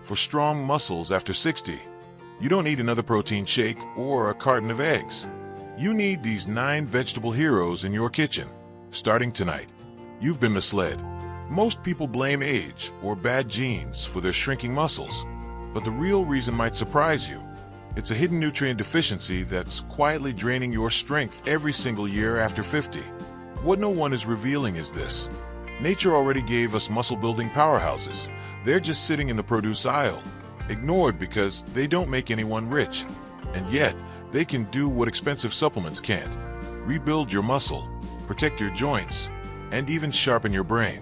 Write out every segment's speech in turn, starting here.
for strong muscles after 60. You don't need another protein shake or a carton of eggs. You need these 9 vegetable heroes in your kitchen, starting tonight. You've been misled. Most people blame age or bad genes for their shrinking muscles, but the real reason might surprise you. It's a hidden nutrient deficiency that's quietly draining your strength every single year after 50. What no one is revealing is this. Nature already gave us muscle-building powerhouses. They're just sitting in the produce aisle, ignored because they don't make anyone rich. And yet, they can do what expensive supplements can't. Rebuild your muscle, protect your joints, and even sharpen your brain.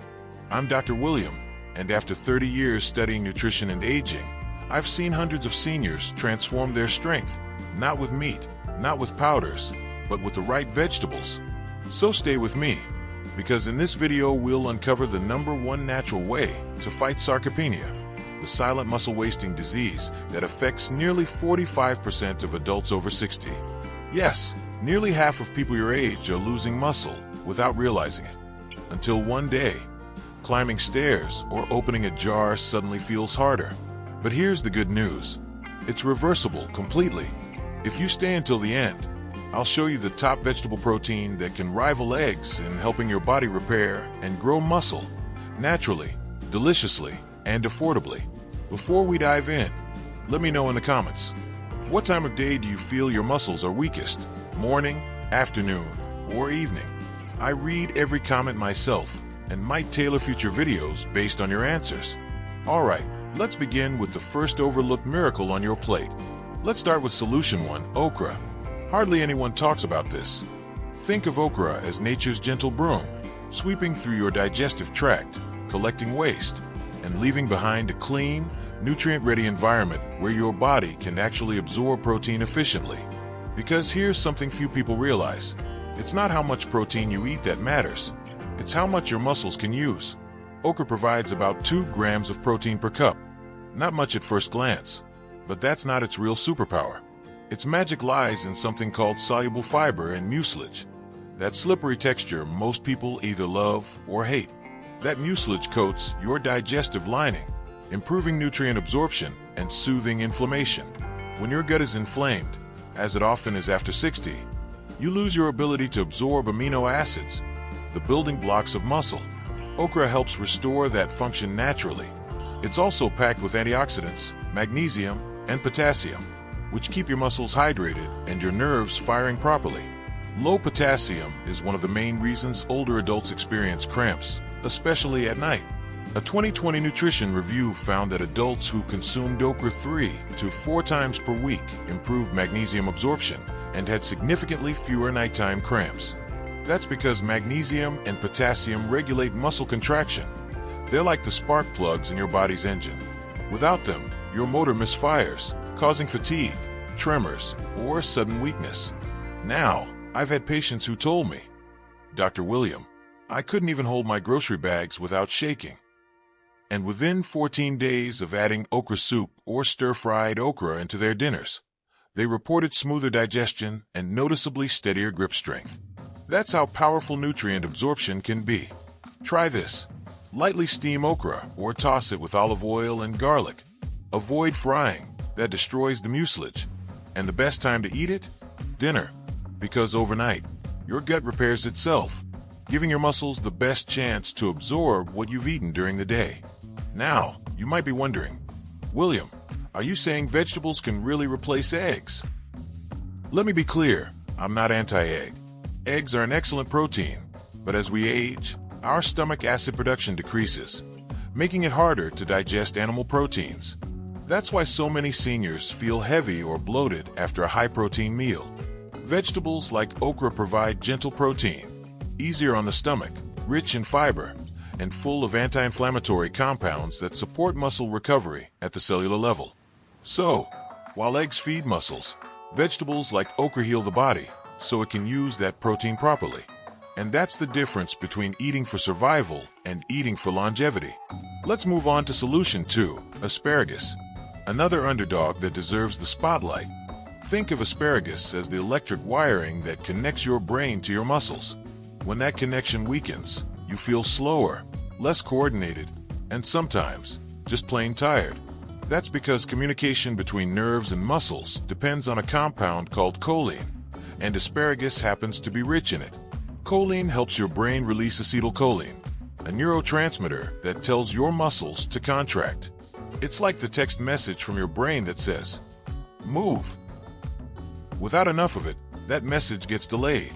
I'm Dr. William, and after 30 years studying nutrition and aging, I've seen hundreds of seniors transform their strength, not with meat, not with powders, but with the right vegetables. So stay with me, because in this video we'll uncover the #1 natural way to fight sarcopenia, the silent muscle-wasting disease that affects nearly 45% of adults over 60. Yes, nearly half of people your age are losing muscle without realizing it. Until one day, climbing stairs or opening a jar suddenly feels harder. But here's the good news. It's reversible completely. If you stay until the end, I'll show you the top vegetable protein that can rival eggs in helping your body repair and grow muscle naturally, deliciously, and affordably. Before we dive in, let me know in the comments. What time of day do you feel your muscles are weakest? Morning, afternoon, or evening? I read every comment myself and might tailor future videos based on your answers. Alright, let's begin with the first overlooked miracle on your plate. Let's start with solution 1, okra. Hardly anyone talks about this. Think of okra as nature's gentle broom, sweeping through your digestive tract, collecting waste, and leaving behind a clean, nutrient-ready environment where your body can actually absorb protein efficiently. Because here's something few people realize. It's not how much protein you eat that matters. It's how much your muscles can use. Okra provides about 2 grams of protein per cup. Not much at first glance, but that's not its real superpower. Its magic lies in something called soluble fiber and mucilage. That slippery texture most people either love or hate. That mucilage coats your digestive lining, improving nutrient absorption and soothing inflammation. When your gut is inflamed, as it often is after 60, you lose your ability to absorb amino acids, the building blocks of muscle. Okra helps restore that function naturally. It's also packed with antioxidants, magnesium, and potassium, which keep your muscles hydrated and your nerves firing properly. Low potassium is one of the main reasons older adults experience cramps, especially at night. A 2020 nutrition review found that adults who consumed okra 3 to 4 times per week improved magnesium absorption and had significantly fewer nighttime cramps. That's because magnesium and potassium regulate muscle contraction. They're like the spark plugs in your body's engine. Without them, your motor misfires, causing fatigue, tremors, or sudden weakness. Now, I've had patients who told me, Dr. William, I couldn't even hold my grocery bags without shaking. And within 14 days of adding okra soup or stir-fried okra into their dinners, they reported smoother digestion and noticeably steadier grip strength. That's how powerful nutrient absorption can be. Try this. Lightly steam okra or toss it with olive oil and garlic. Avoid frying, that destroys the mucilage. And the best time to eat it? Dinner. Because overnight, your gut repairs itself, giving your muscles the best chance to absorb what you've eaten during the day. Now, you might be wondering, William, are you saying vegetables can really replace eggs? Let me be clear, I'm not anti-egg. Eggs are an excellent protein, but as we age, our stomach acid production decreases, making it harder to digest animal proteins. That's why so many seniors feel heavy or bloated after a high-protein meal. Vegetables like okra provide gentle protein, easier on the stomach, rich in fiber, and full of anti-inflammatory compounds that support muscle recovery at the cellular level. So, while eggs feed muscles, vegetables like okra heal the body, so it can use that protein properly. And that's the difference between eating for survival and eating for longevity. Let's move on to solution 2, asparagus. Another underdog that deserves the spotlight. Think of asparagus as the electric wiring that connects your brain to your muscles. When that connection weakens, you feel slower, less coordinated, and sometimes just plain tired. That's because communication between nerves and muscles depends on a compound called choline, and asparagus happens to be rich in it. Choline helps your brain release acetylcholine, a neurotransmitter that tells your muscles to contract. It's like the text message from your brain that says, "Move." Without enough of it, that message gets delayed,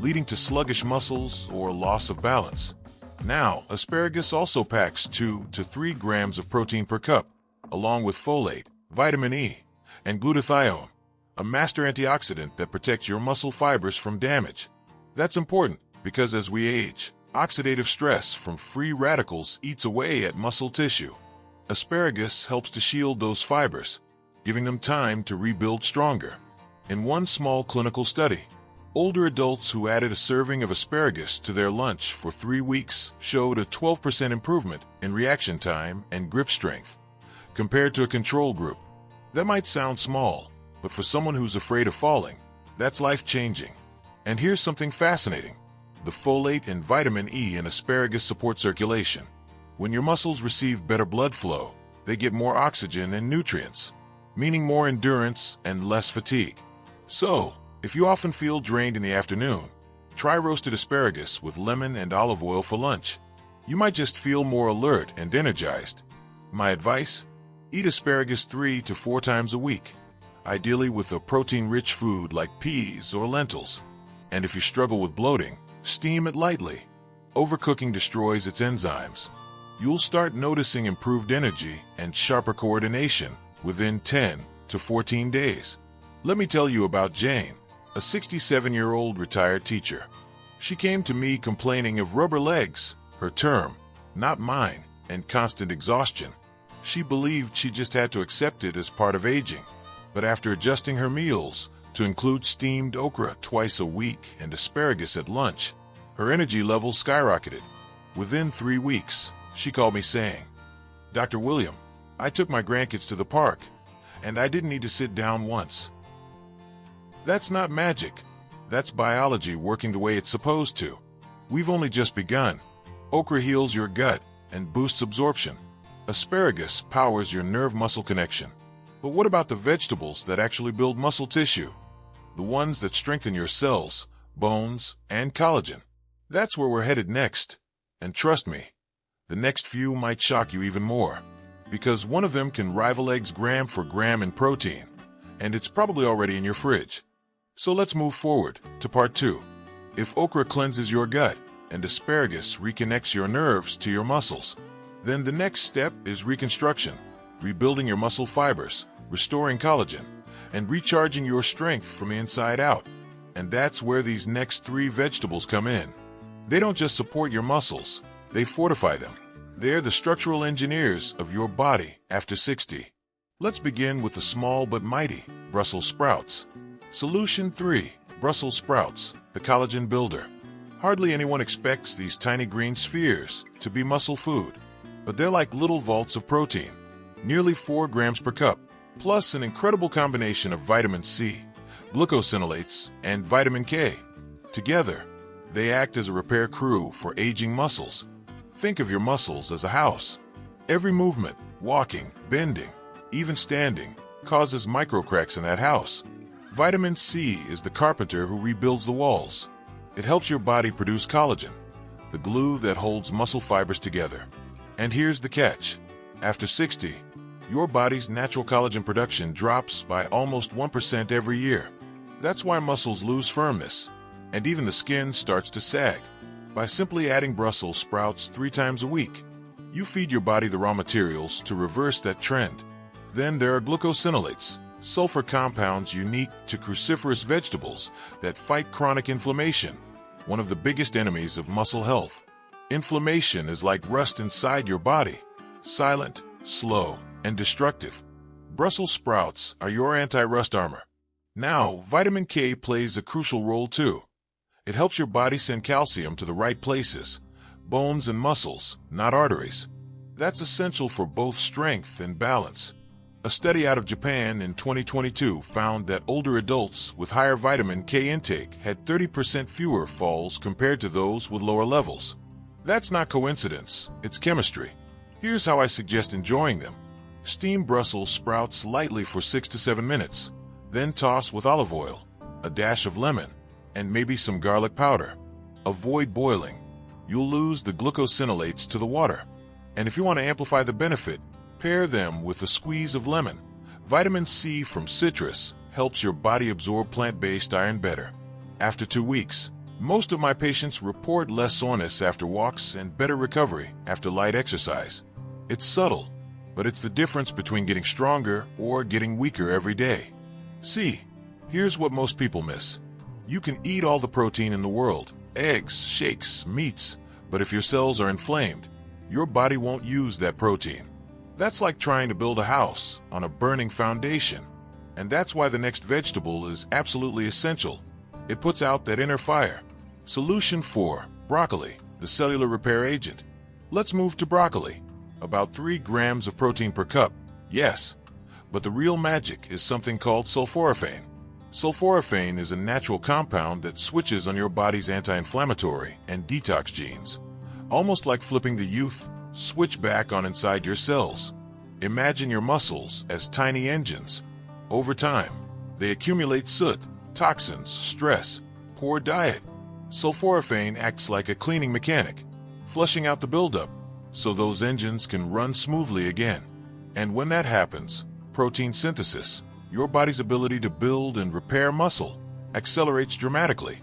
leading to sluggish muscles or loss of balance. Now, asparagus also packs 2 to 3 grams of protein per cup, along with folate, vitamin E, and glutathione, a master antioxidant that protects your muscle fibers from damage. That's important because as we age, oxidative stress from free radicals eats away at muscle tissue. Asparagus helps to shield those fibers, giving them time to rebuild stronger. In one small clinical study, older adults who added a serving of asparagus to their lunch for 3 weeks showed a 12% improvement in reaction time and grip strength, compared to a control group. That might sound small, but for someone who's afraid of falling, that's life-changing. And here's something fascinating. The folate and vitamin E in asparagus support circulation. When your muscles receive better blood flow, they get more oxygen and nutrients, meaning more endurance and less fatigue. So, if you often feel drained in the afternoon, try roasted asparagus with lemon and olive oil for lunch. You might just feel more alert and energized. My advice? Eat asparagus 3 to 4 times a week, ideally with a protein-rich food like peas or lentils. And if you struggle with bloating, steam it lightly. Overcooking destroys its enzymes. You'll start noticing improved energy and sharper coordination within 10 to 14 days. Let me tell you about Jane, a 67-year-old retired teacher. She came to me complaining of rubber legs, her term, not mine, and constant exhaustion. She believed she just had to accept it as part of aging. But after adjusting her meals to include steamed okra twice a week and asparagus at lunch, her energy levels skyrocketed. Within 3 weeks, she called me saying, "Dr. William, I took my grandkids to the park, and I didn't need to sit down once." That's not magic. That's biology working the way it's supposed to. We've only just begun. Okra heals your gut and boosts absorption. Asparagus powers your nerve-muscle connection. But what about the vegetables that actually build muscle tissue? The ones that strengthen your cells, bones, and collagen. That's where we're headed next. And trust me, the next few might shock you even more, because one of them can rival eggs gram for gram in protein, and it's probably already in your fridge. So let's move forward to part 2. If okra cleanses your gut and asparagus reconnects your nerves to your muscles, then the next step is reconstruction, rebuilding your muscle fibers, restoring collagen, and recharging your strength from the inside out. And that's where these next 3 vegetables come in. They don't just support your muscles, they fortify them. They're the structural engineers of your body after 60. Let's begin with the small but mighty Brussels sprouts. Solution 3. Brussels sprouts, the collagen builder. Hardly anyone expects these tiny green spheres to be muscle food, but they're like little vaults of protein, nearly 4 grams per cup, plus an incredible combination of vitamin C, glucosinolates, and vitamin K. Together, they act as a repair crew for aging muscles. Think of your muscles as a house. Every movement, walking, bending, even standing, causes microcracks in that house. Vitamin C is the carpenter who rebuilds the walls. It helps your body produce collagen, the glue that holds muscle fibers together. And here's the catch. After 60, your body's natural collagen production drops by almost 1% every year. That's why muscles lose firmness, and even the skin starts to sag. By simply adding Brussels sprouts 3 times a week, you feed your body the raw materials to reverse that trend. Then there are glucosinolates, sulfur compounds unique to cruciferous vegetables that fight chronic inflammation, one of the biggest enemies of muscle health. Inflammation is like rust inside your body, silent, slow, and destructive. Brussels sprouts are your anti-rust armor. Now, vitamin K plays a crucial role too. It helps your body send calcium to the right places, bones and muscles, not arteries. That's essential for both strength and balance. A study out of Japan in 2022 found that older adults with higher vitamin K intake had 30% fewer falls compared to those with lower levels. That's not coincidence, it's chemistry. Here's how I suggest enjoying them. Steam Brussels sprouts lightly for 6 to 7 minutes, then toss with olive oil, a dash of lemon, and maybe some garlic powder. Avoid boiling. You'll lose the glucosinolates to the water. And if you want to amplify the benefit, pair them with a squeeze of lemon. Vitamin C from citrus helps your body absorb plant-based iron better. After 2 weeks, most of my patients report less soreness after walks and better recovery after light exercise. It's subtle, but it's the difference between getting stronger or getting weaker every day. See, here's what most people miss. You can eat all the protein in the world, eggs, shakes, meats, but if your cells are inflamed, your body won't use that protein. That's like trying to build a house on a burning foundation. And that's why the next vegetable is absolutely essential. It puts out that inner fire. Solution 4, broccoli, the cellular repair agent. Let's move to broccoli. About 3 grams of protein per cup, yes. But the real magic is something called sulforaphane. Sulforaphane is a natural compound that switches on your body's anti-inflammatory and detox genes. Almost like flipping the youth switch back on inside your cells. Imagine your muscles as tiny engines. Over time, they accumulate soot, toxins, stress, poor diet. Sulforaphane acts like a cleaning mechanic, flushing out the buildup so those engines can run smoothly again. And when that happens, protein synthesis, your body's ability to build and repair muscle, accelerates dramatically.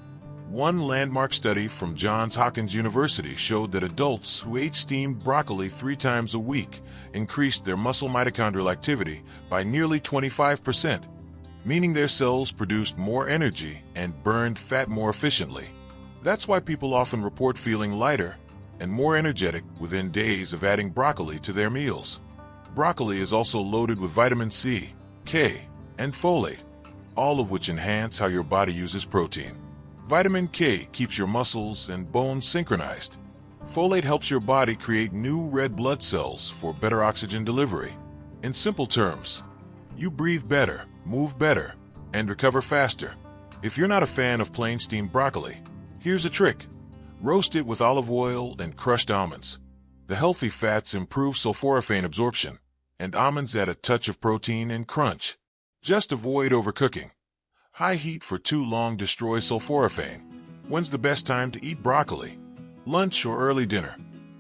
One landmark study from Johns Hopkins University showed that adults who ate steamed broccoli 3 times a week increased their muscle mitochondrial activity by nearly 25%, meaning their cells produced more energy and burned fat more efficiently. That's why people often report feeling lighter and more energetic within days of adding broccoli to their meals. Broccoli is also loaded with vitamin C, K, and folate, all of which enhance how your body uses protein. Vitamin K keeps your muscles and bones synchronized. Folate helps your body create new red blood cells for better oxygen delivery. In simple terms, you breathe better, move better, and recover faster. If you're not a fan of plain steamed broccoli, here's a trick. Roast it with olive oil and crushed almonds. The healthy fats improve sulforaphane absorption, and almonds add a touch of protein and crunch. Just avoid overcooking. High heat for too long destroys sulforaphane. When's the best time to eat broccoli? Lunch or early dinner.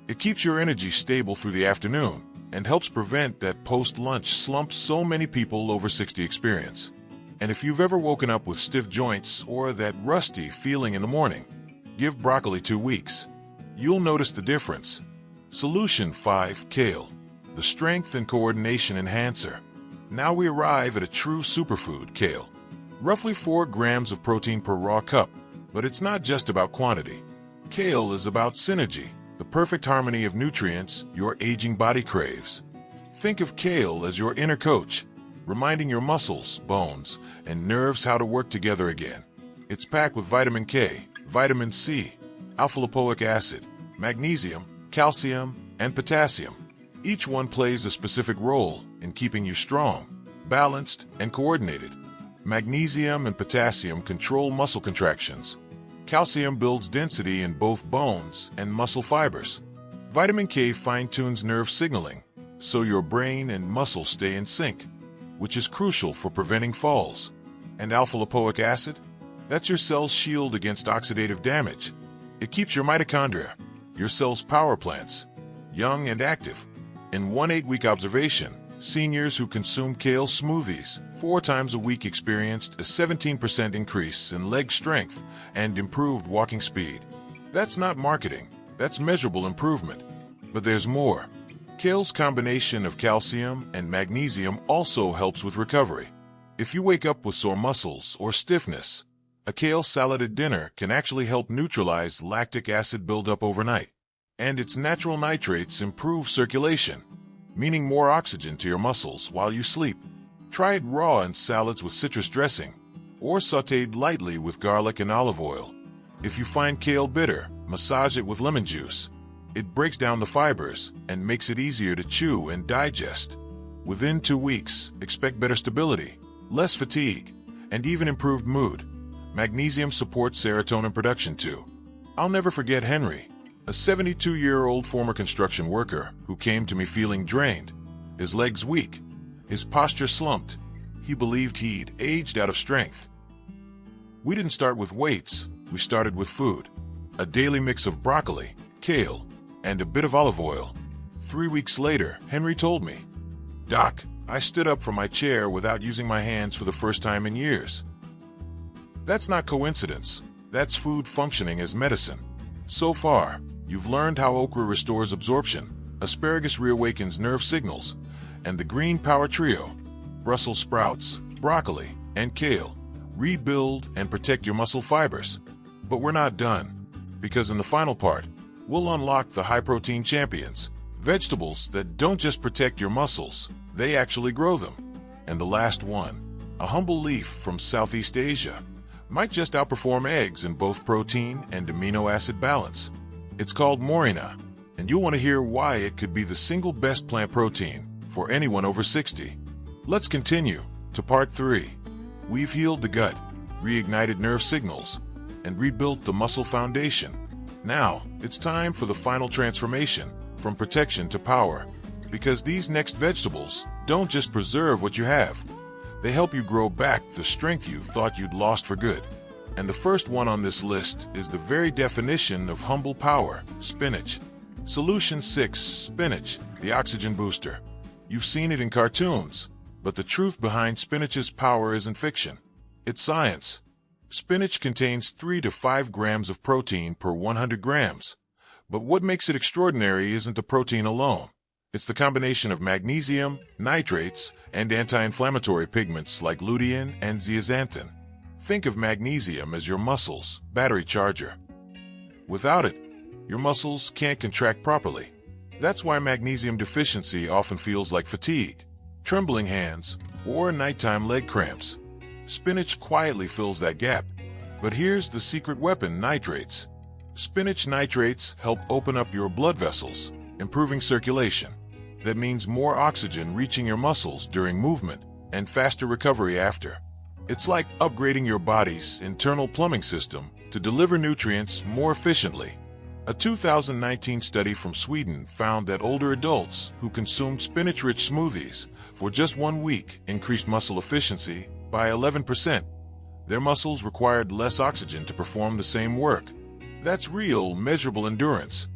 It keeps your energy stable through the afternoon and helps prevent that post-lunch slump so many people over 60 experience. And if you've ever woken up with stiff joints or that rusty feeling in the morning, give broccoli 2 weeks. You'll notice the difference. Solution 5, kale, the strength and coordination enhancer. Now we arrive at a true superfood, kale. Roughly 4 grams of protein per raw cup, but it's not just about quantity. Kale is about synergy, the perfect harmony of nutrients your aging body craves. Think of kale as your inner coach, reminding your muscles, bones, and nerves how to work together again. It's packed with vitamin K, vitamin C, alpha-lipoic acid, magnesium, calcium, and potassium. Each one plays a specific role in keeping you strong, balanced, and coordinated. Magnesium and potassium control muscle contractions. Calcium builds density in both bones and muscle fibers. Vitamin K fine-tunes nerve signaling, so your brain and muscles stay in sync, which is crucial for preventing falls. And alpha-lipoic acid? That's your cell's shield against oxidative damage. It keeps your mitochondria, your cell's power plants, young and active. In one 8-week observation, seniors who consumed kale smoothies 4 times a week experienced a 17% increase in leg strength and improved walking speed. That's not marketing, that's measurable improvement. But there's more. Kale's combination of calcium and magnesium also helps with recovery. If you wake up with sore muscles or stiffness, a kale salad at dinner can actually help neutralize lactic acid buildup overnight. And its natural nitrates improve circulation, meaning more oxygen to your muscles while you sleep. Try it raw in salads with citrus dressing, or sautéed lightly with garlic and olive oil. If you find kale bitter, massage it with lemon juice. It breaks down the fibers and makes it easier to chew and digest. Within 2 weeks, expect better stability, less fatigue, and even improved mood. Magnesium supports serotonin production too. I'll never forget Henry, a 72-year-old former construction worker who came to me feeling drained. his legs weak, his posture slumped. He believed he'd aged out of strength. We didn't start with weights, we started with food. A daily mix of broccoli, kale, and a bit of olive oil. 3 weeks later, Henry told me, "Doc, I stood up from my chair without using my hands for the first time in years." That's not coincidence. That's food functioning as medicine. So far, you've learned how okra restores absorption, asparagus reawakens nerve signals, and the green power trio, Brussels sprouts, broccoli, and kale, rebuild and protect your muscle fibers. But we're not done, because in the final part, we'll unlock the high-protein champions, vegetables that don't just protect your muscles, they actually grow them. And the last one, a humble leaf from Southeast Asia, might just outperform eggs in both protein and amino acid balance. It's called morina, and you'll want to hear why it could be the single best plant protein for anyone over 60. Let's continue to part 3. We've healed the gut, reignited nerve signals, and rebuilt the muscle foundation. Now, it's time for the final transformation, from protection to power. Because these next vegetables don't just preserve what you have, they help you grow back the strength you thought you'd lost for good. And the first one on this list is the very definition of humble power, spinach. Solution 6, spinach, the oxygen booster. You've seen it in cartoons, but the truth behind spinach's power isn't fiction. It's science. Spinach contains 3 to 5 grams of protein per 100 grams. But what makes it extraordinary isn't the protein alone. It's the combination of magnesium, nitrates, and anti-inflammatory pigments like lutein and zeaxanthin. Think of magnesium as your muscles' battery charger. Without it, your muscles can't contract properly. That's why magnesium deficiency often feels like fatigue, trembling hands, or nighttime leg cramps. Spinach quietly fills that gap. But here's the secret weapon, nitrates. Spinach nitrates help open up your blood vessels, improving circulation. That means more oxygen reaching your muscles during movement and faster recovery after. It's like upgrading your body's internal plumbing system to deliver nutrients more efficiently. A 2019 study from Sweden found that older adults who consumed spinach-rich smoothies for just 1 week increased muscle efficiency by 11%. Their muscles required less oxygen to perform the same work. That's real, measurable endurance.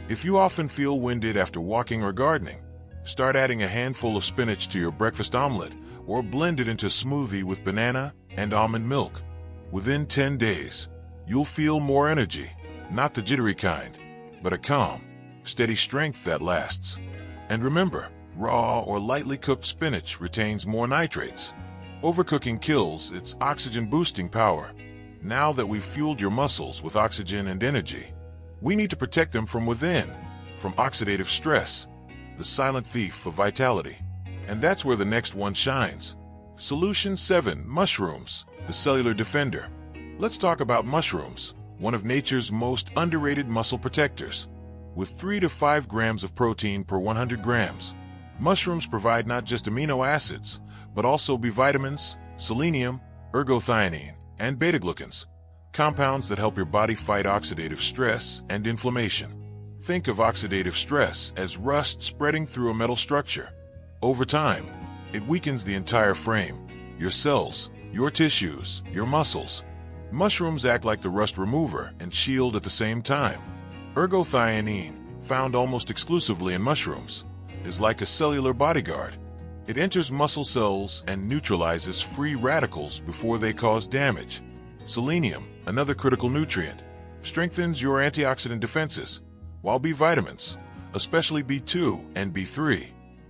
If you often feel winded after walking or gardening, start adding a handful of spinach to your breakfast omelet or blend it into a smoothie with banana and almond milk. Within 10 days, you'll feel more energy, not the jittery kind, but a calm, steady strength that lasts. And remember, raw or lightly cooked spinach retains more nitrates. Overcooking kills its oxygen-boosting power. Now that we've fueled your muscles with oxygen and energy, we need to protect them from within, from oxidative stress, the silent thief of vitality. And that's where the next one shines. Solution 7, mushrooms, the cellular defender. Let's talk about mushrooms, one of nature's most underrated muscle protectors. With 3 to 5 grams of protein per 100 grams, mushrooms provide not just amino acids, but also B vitamins, selenium, ergothioneine, and beta-glucans, compounds that help your body fight oxidative stress and inflammation. Think of oxidative stress as rust spreading through a metal structure. Over time, it weakens the entire frame, your cells, your tissues, your muscles. Mushrooms act like the rust remover and shield at the same time. Ergothioneine, found almost exclusively in mushrooms, is like a cellular bodyguard. It enters muscle cells and neutralizes free radicals before they cause damage. Selenium, another critical nutrient, strengthens your antioxidant defenses, while B vitamins, especially B2 and B3,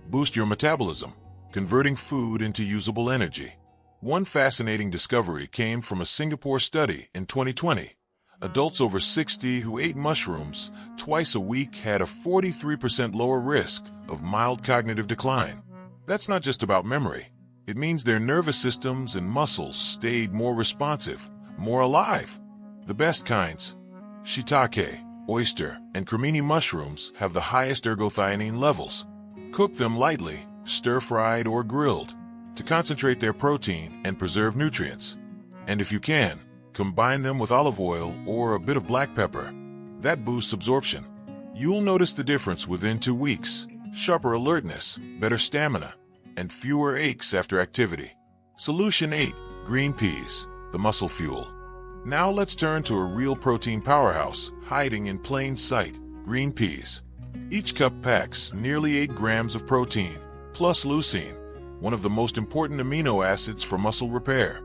boost your metabolism, converting food into usable energy. One fascinating discovery came from a Singapore study in 2020. Adults over 60 who ate mushrooms twice a week had a 43% lower risk of mild cognitive decline. That's not just about memory. It means their nervous systems and muscles stayed more responsive, more alive. The best kinds, shiitake, oyster, and cremini mushrooms, have the highest ergothioneine levels. Cook them lightly, stir-fried or grilled, to concentrate their protein and preserve nutrients. And if you can, combine them with olive oil or a bit of black pepper. That boosts absorption. You'll notice the difference within 2 weeks. sharper alertness, better stamina, and fewer aches after activity. Solution 8. Green peas, the muscle fuel. Now let's turn to a real protein powerhouse hiding in plain sight: green peas. Each cup packs nearly 8 grams of protein, plus leucine, one of the most important amino acids for muscle repair.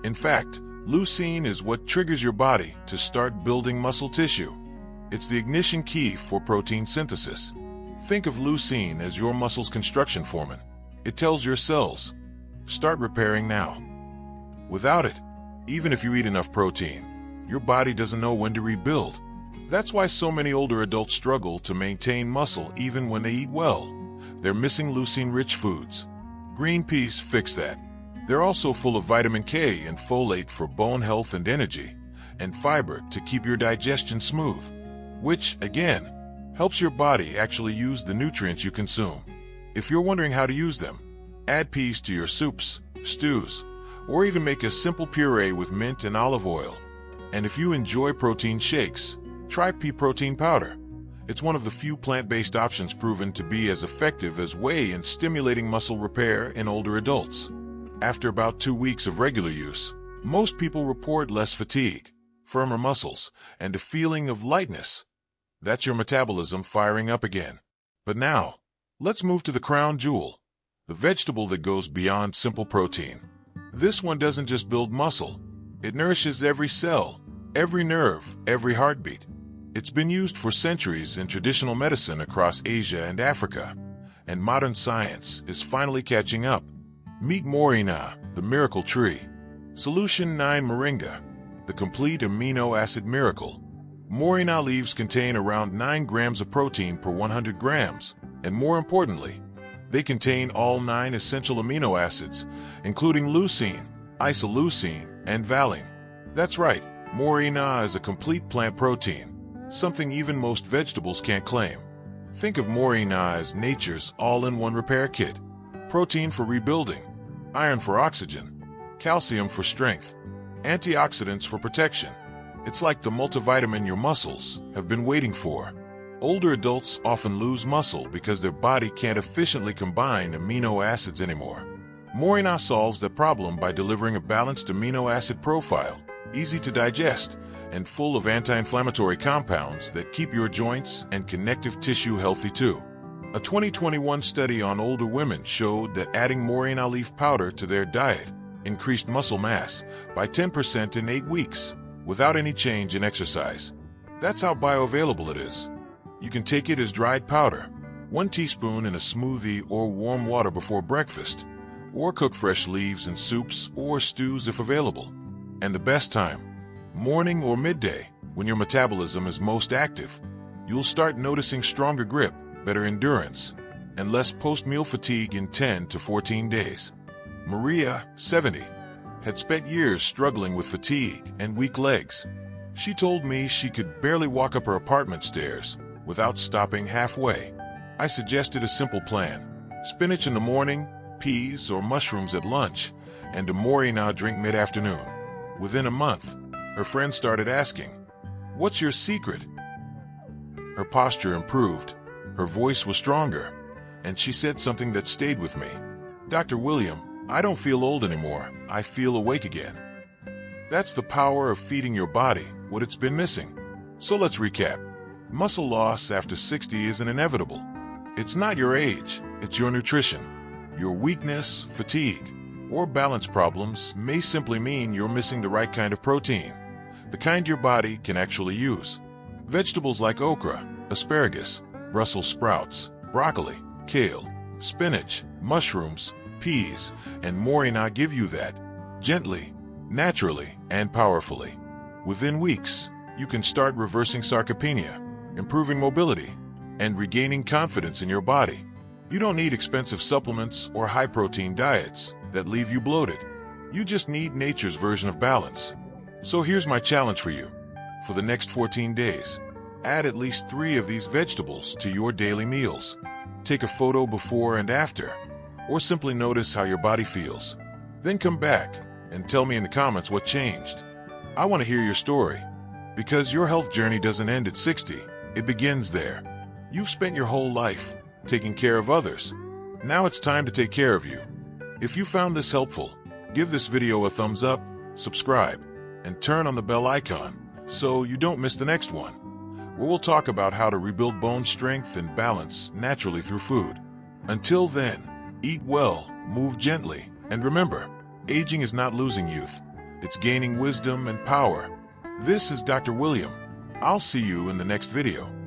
In fact, leucine is what triggers your body to start building muscle tissue. It's the ignition key for protein synthesis. Think of leucine as your muscle's construction foreman. It tells your cells, start repairing now. Without it, even if you eat enough protein, your body doesn't know when to rebuild. That's why so many older adults struggle to maintain muscle even when they eat well. They're missing leucine-rich foods. Green peas fix that. They're also full of vitamin K and folate for bone health and energy, and fiber to keep your digestion smooth, which, again, helps your body actually use the nutrients you consume. If you're wondering how to use them, add peas to your soups, stews, or even make a simple puree with mint and olive oil. And if you enjoy protein shakes, try pea protein powder. It's one of the few plant-based options proven to be as effective as whey in stimulating muscle repair in older adults. After about 2 weeks of regular use, most people report less fatigue, firmer muscles, and a feeling of lightness. That's your metabolism firing up again. But now, let's move to the crown jewel, the vegetable that goes beyond simple protein. This one doesn't just build muscle, it nourishes every cell, every nerve, every heartbeat. It's been used for centuries in traditional medicine across Asia and Africa, and modern science is finally catching up. Meet Moringa, the miracle tree. Solution 9. Moringa, the complete amino acid miracle. Moringa leaves contain around 9 grams of protein per 100 grams, and more importantly, they contain all 9 essential amino acids, including leucine, isoleucine, and valine. That's right, Moringa is a complete plant protein, something even most vegetables can't claim. Think of Moringa as nature's all-in-one repair kit. Protein for rebuilding, iron for oxygen, calcium for strength, antioxidants for protection. It's like the multivitamin your muscles have been waiting for. Older adults often lose muscle because their body can't efficiently combine amino acids anymore. Moringa solves that problem by delivering a balanced amino acid profile, easy to digest, and full of anti-inflammatory compounds that keep your joints and connective tissue healthy too. A 2021 study on older women showed that adding Moringa leaf powder to their diet increased muscle mass by 10% in 8 weeks, without any change in exercise. That's how bioavailable it is. You can take it as dried powder, 1 teaspoon in a smoothie or warm water before breakfast, or cook fresh leaves in soups or stews if available. And the best time, morning or midday, when your metabolism is most active. You'll start noticing stronger grip, better endurance, and less post-meal fatigue in 10 to 14 days. Maria, 70, had spent years struggling with fatigue and weak legs. She told me she could barely walk up her apartment stairs without stopping halfway. I suggested a simple plan: spinach in the morning, peas or mushrooms at lunch, and a Moringa drink mid-afternoon. Within a month, her friends started asking, "What's your secret?" Her posture improved, her voice was stronger, and she said something that stayed with me. "Dr. William, I don't feel old anymore, I feel awake again." That's the power of feeding your body what it's been missing. So let's recap. Muscle loss after 60 isn't inevitable. It's not your age, it's your nutrition. Your weakness, fatigue, or balance problems may simply mean you're missing the right kind of protein, the kind your body can actually use. Vegetables like okra, asparagus, Brussels sprouts, broccoli, kale, spinach, mushrooms, peas, and Moringa give you that, gently, naturally, and powerfully. Within weeks, you can start reversing sarcopenia, improving mobility, and regaining confidence in your body. You don't need expensive supplements or high-protein diets that leave you bloated. You just need nature's version of balance. So here's my challenge for you. For the next 14 days, add at least 3 of these vegetables to your daily meals. Take a photo before and after, or simply notice how your body feels. Then come back and tell me in the comments what changed. I want to hear your story, because your health journey doesn't end at 60, it begins there. You've spent your whole life taking care of others. Now it's time to take care of you. If you found this helpful, give this video a thumbs up, subscribe, and turn on the bell icon so you don't miss the next one, where we'll talk about how to rebuild bone strength and balance naturally through food. Until then, eat well, move gently, and remember, aging is not losing youth. It's gaining wisdom and power. This is Dr. William. I'll see you in the next video.